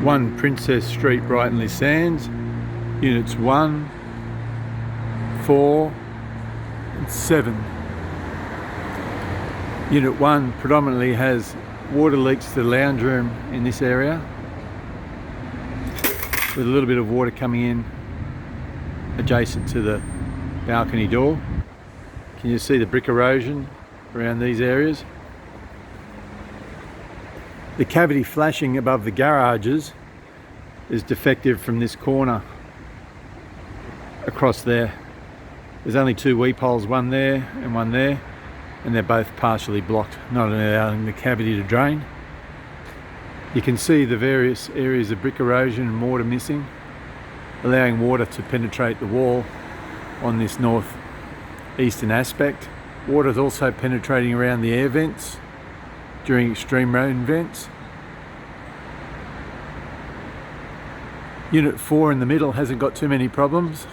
1 Princess Street, Brighton Sands, Units 1, 4 and 7. Unit 1 predominantly has water leaks to the lounge room in this area, with a little bit of water coming in adjacent to the balcony door. Can you see the brick erosion around these areas? The cavity flashing above the garages is defective from this corner across there. There's only 2 weep holes, one there and one there, and they're both partially blocked, not allowing the cavity to drain. You can see the various areas of brick erosion and mortar missing, allowing water to penetrate the wall on this north-eastern aspect. Water is also penetrating around the air vents during extreme rain events. Unit 4 in the middle hasn't got too many problems,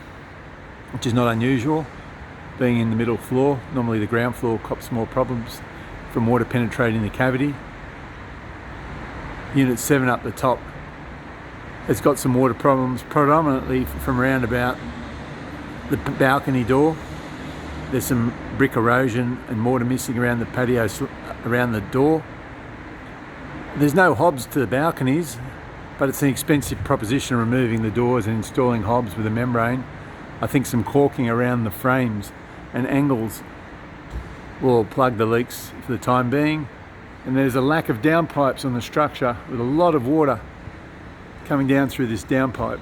which is not unusual, being in the middle floor. Normally the ground floor cops more problems from water penetrating the cavity. Unit 7 up the top has got some water problems, predominantly from around about the balcony door. There's some brick erosion and mortar missing around the patio, around the door. There's no hobs to the balconies, but it's an expensive proposition removing the doors and installing hobs with a membrane. I think some caulking around the frames and angles will plug the leaks for the time being. And there's a lack of downpipes on the structure, with a lot of water coming down through this downpipe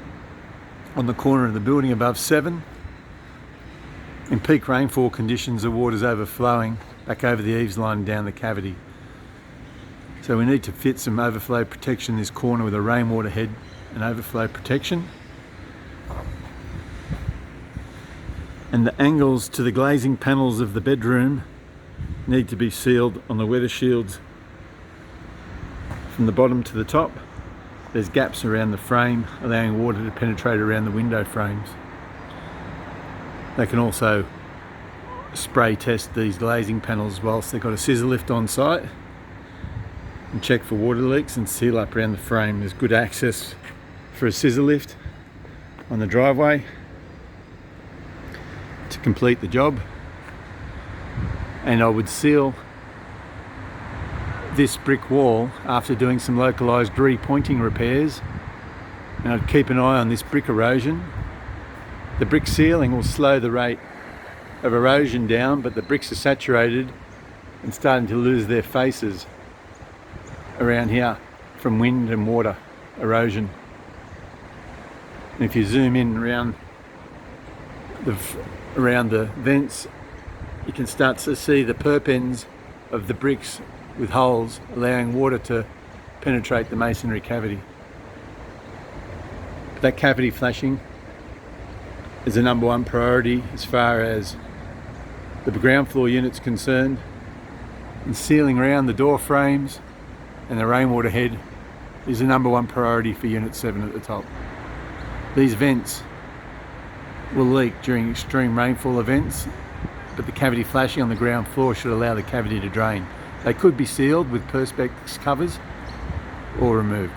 on the corner of the building above 7. In peak rainfall conditions, the water's overflowing back over the eaves line and down the cavity. So we need to fit some overflow protection in this corner with a rainwater head and overflow protection. And the angles to the glazing panels of the bedroom need to be sealed on the weather shields from the bottom to the top. There's gaps around the frame, allowing water to penetrate around the window frames. They can also spray test these glazing panels whilst they've got a scissor lift on site, and check for water leaks and seal up around the frame. There's good access for a scissor lift on the driveway to complete the job. And I would seal this brick wall after doing some localised re-pointing repairs, and I'd keep an eye on this brick erosion. The brick sealing will slow the rate of erosion down, but the bricks are saturated and starting to lose their faces around here from wind and water erosion. And if you zoom in around the vents, you can start to see the perp ends of the bricks with holes, allowing water to penetrate the masonry cavity. But that cavity flashing is the number 1 priority as far as the ground floor unit's concerned, and sealing around the door frames and the rainwater head is the number 1 priority for Unit 7 at the top. These vents will leak during extreme rainfall events, but the cavity flashing on the ground floor should allow the cavity to drain. They could be sealed with perspex covers or removed.